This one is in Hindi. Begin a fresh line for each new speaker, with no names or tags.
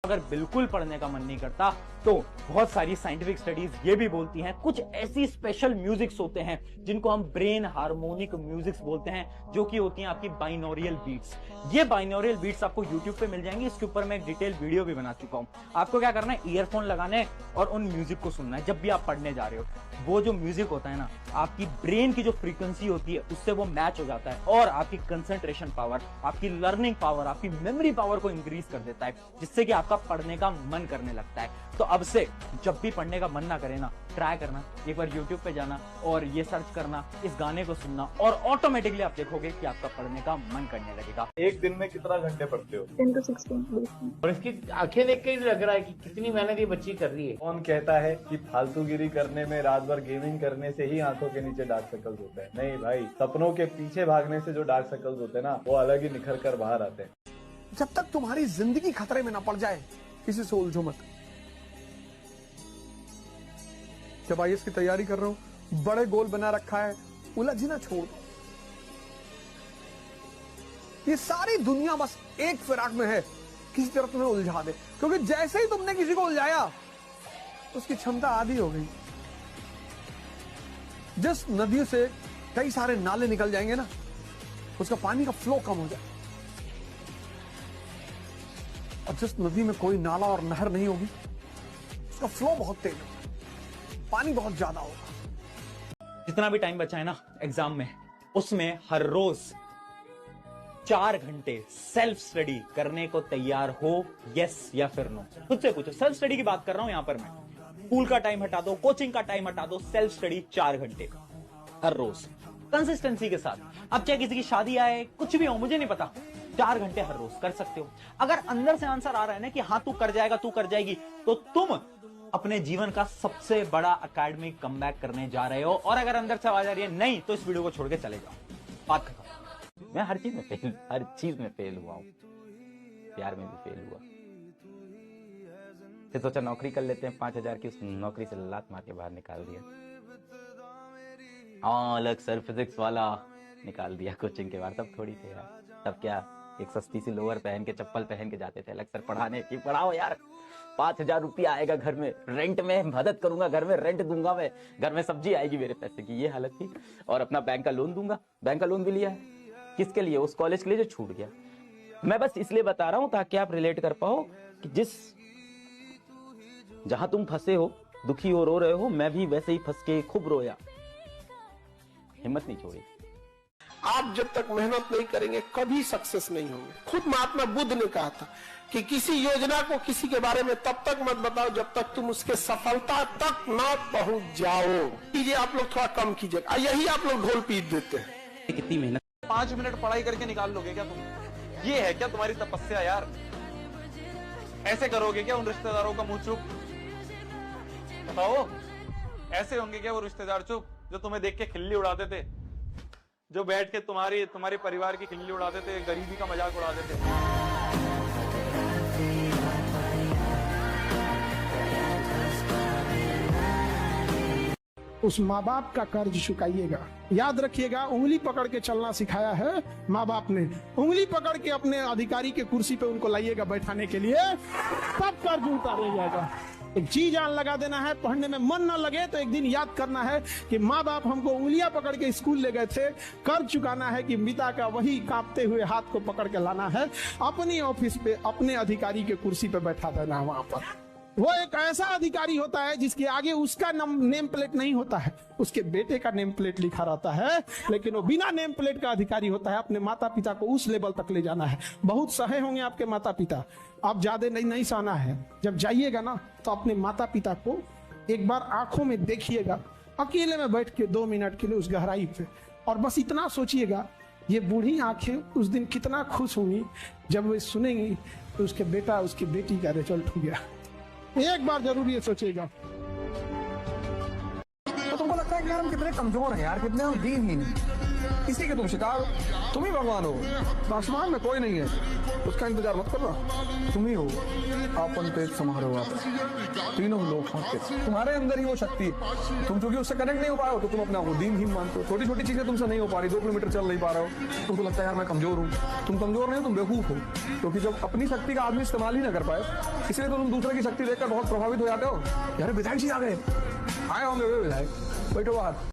अगर बिल्कुल पढ़ने का मन नहीं करता तो बहुत सारी साइंटिफिक स्टडीज ये भी बोलती हैं कुछ ऐसी स्पेशल म्यूजिक्स होते हैं जिनको हम ब्रेन हार्मोनिक म्यूजिक्स बोलते हैं, जो कि होती हैं आपकी बाइनोरियल बीट्स। ये बाइनोरियल बीट्स आपको YouTube पे मिल जाएंगी, इसके ऊपर मैं एक डिटेल वीडियो भी बना चुका हूं। आपको क्या करना है, ईयरफोन लगाने और उन म्यूजिक को सुनना है जब भी आप पढ़ने जा रहे हो। वो जो म्यूजिक होता है ना, आपकी ब्रेन की जो फ्रीक्वेंसी होती है उससे वो मैच हो जाता है और आपकी कंसंट्रेशन पावर, आपकी लर्निंग पावर, आपकी मेमोरी पावर को इंक्रीज कर देता है, जिससे कि आपका पढ़ने का मन करने लगता है। तो अब से जब भी पढ़ने का मन ना करे ना, ट्राई करना, एक बार YouTube पे जाना और ये सर्च करना, इस गाने को सुनना और ऑटोमेटिकली आप देखोगे कि आपका पढ़ने का मन करने लगेगा।
एक दिन में कितना घंटे पढ़ते हो?
10 to 16।
और इसकी आंखें देख के ही लग रहा है कि कितनी मेहनत ये बच्ची कर रही है।
कौन कहता है कि फालतूगिरी करने में, रात भर गेमिंग करने से ही आंखों के नीचे डार्क सर्कल्स होते हैं? नहीं भाई, सपनों के पीछे भागने से जो डार्क सर्कल्स होते हैं ना, वो अलग ही निखर कर बाहर आते हैं।
जब तक तुम्हारी जिंदगी खतरे में ना पड़ जाए, किसी से उलझो मत। जब आईएएस की तैयारी कर रहा हूं, बड़े गोल बना रखा है, उलझना छोड़ दो। ये सारी दुनिया बस एक फिराक में है, किसी तरह तुम्हें उलझा दे। क्योंकि जैसे ही तुमने किसी को उलझाया, उसकी क्षमता आधी हो गई। जिस नदी से कई सारे नाले निकल जाएंगे ना, उसका पानी का फ्लो कम हो जाए। और जिस नदी में कोई नाला और नहर नहीं होगी, उसका फ्लो बहुत तेज होगा, पानी बहुत ज्यादा होगा।
जितना भी टाइम बचा है ना एग्जाम में, उसमें हर रोज 4 घंटे सेल्फ स्टडी करने को तैयार हो, यस या फिर नो? खुद से पूछो। सेल्फ स्टडी की बात कर रहा हूं यहां पर मैं। स्कूल का टाइम हटा दो, कोचिंग का टाइम हटा दो, सेल्फ स्टडी 4 घंटे हर रोज कंसिस्टेंसी के साथ। अब चाहे किसी की शादी आए, कुछ भी हो, मुझे नहीं पता, 4 घंटे हर रोज कर सकते हो। अगर अंदर से आंसर आ रहा है ना कि हाँ तू कर जाएगा, तू कर जाएगी, तो तुम अपने जीवन का सबसे बड़ा एकेडमिक कमबैक करने जा रहे हो। और अगर अंदर से आवाज आ रही है नहीं, तो इस वीडियो को छोड़ के चले जाओ। बात खत्म। मैं हर चीज में फेल हुआ हूं, प्यार में भी फेल हुआ। फिर सोचा नौकरी कर लेते हैं 5,000 की, उस नौकरी से लात मार के बाहर निकाल दिया। अलग सर फिजिक्स वाला निकाल दिया कोचिंग के बाद। तब थोड़ी थे यार, तब क्या एक सस्ती सी लोअर पहन के, चप्पल पहन के जाते थे अलग सर पढ़ाने की, पढ़ाओ यार, 5,000 रुपया आएगा घर में, रेंट में मदद करूंगा, घर में रेंट दूंगा मैं, घर में सब्जी आएगी मेरे पैसे की, ये हालत थी। और अपना बैंक का लोन दूंगा। बैंक का लोन भी लिया है, किसके लिए? उस कॉलेज के लिए जो छूट गया। मैं बस इसलिए बता रहा हूं ताकि आप रिलेट कर पाओ कि जहां तुम फंसे हो, दुखी हो, रो रहे हो, मैं भी वैसे ही फंस के खूब रोया, हिम्मत नहीं छोड़ी।
आप जब तक मेहनत नहीं करेंगे, कभी सक्सेस नहीं होंगे। खुद महात्मा बुद्ध ने कहा था कि किसी योजना को किसी के बारे में तब तक मत बताओ जब तक तुम उसके सफलता तक ना पहुंच जाओ। कीजिए आप लोग, थोड़ा कम कीजिएगा, यही आप लोग ढोल पीट देते हैं।
कितनी मेहनत।
5 मिनट पढ़ाई करके निकाल लोगे क्या तुम? ये है क्या तुम्हारी तपस्या यार? ऐसे करोगे क्या उन रिश्तेदारों का मुंह चुप? बताओ, ऐसे होंगे क्या वो रिश्तेदार चुप जो तुम्हें देख के खिल्ली उड़ाते थे, जो बैठ के तुम्हारे परिवार की खिल्ली उड़ाते थे, गरीबी का मजाक उड़ाते थे?
उस माँ बाप का कर्ज चुकाइएगा। याद रखिएगा, उंगली पकड़ के चलना सिखाया है माँ बाप ने। उंगली पकड़ के अपने अधिकारी के कुर्सी पे उनको लाइएगा बैठाने के लिए, तब कर्ज उतारा जाएगा। एक जी जान लगा देना है। पढ़ने में मन न लगे तो एक दिन याद करना है कि माँ बाप हमको उंगलियां पकड़ के स्कूल ले गए थे। कर्ज चुकाना है कि पिता का वही कांपते हुए हाथ को पकड़ के लाना है, अपनी ऑफिस पे अपने अधिकारी के कुर्सी पे बैठा देना है। वहां पर वो एक ऐसा अधिकारी होता है जिसके आगे उसका नेम प्लेट नहीं होता है, उसके बेटे का नेम प्लेट लिखा रहता है, लेकिन वो बिना नेम प्लेट का अधिकारी होता है। अपने माता पिता को उस लेवल तक ले जाना है। बहुत सहे होंगे आपके माता पिता, आप ज्यादा नहीं सहना है। जब जाइएगा ना, तो अपने माता पिता को एक बार आंखों में देखिएगा, अकेले में बैठ के 2 मिनट के लिए उस गहराई पे, और बस इतना सोचिएगा, ये बूढ़ी आंखें उस दिन कितना खुश होंगी जब वे सुनेंगी कि उसके बेटा, उसकी बेटी का रिजल्ट हो गया। एक बार जरूर ये सोचेगा।
तो तुमको लगता है कि यार हम कितने कमजोर हैं यार, कितने हम दीनहीन हैं।
इसी के तुम शिकार, तुम ही भगवान हो। आसमान में कोई नहीं है, उसका इंतजार मत करना, तुम ही हो। आपन तेज समारोह आप तीनों लोग खाते, तुम्हारे अंदर ही वो शक्ति है। तुम चूंकि उससे कनेक्ट नहीं हो पाए हो तो तुम अपने आप को दीनहीन मानते हो। छोटी छोटी चीजें तुमसे नहीं हो पा रही, 2 किलोमीटर चल नहीं पा रहे हो, तुमको लगता है यार मैं कमजोर हूँ। तुम कमजोर नहीं हो, तुम बेवकूफ हो, क्योंकि जब अपनी शक्ति का आदमी इस्तेमाल ही ना कर पाए, इसलिए तो तुम दूसरे की शक्ति देखकर बहुत प्रभावित हो जाते हो। यार विधायक जी आ गए, आए होंगे वे विधायक, बैठो बाहर।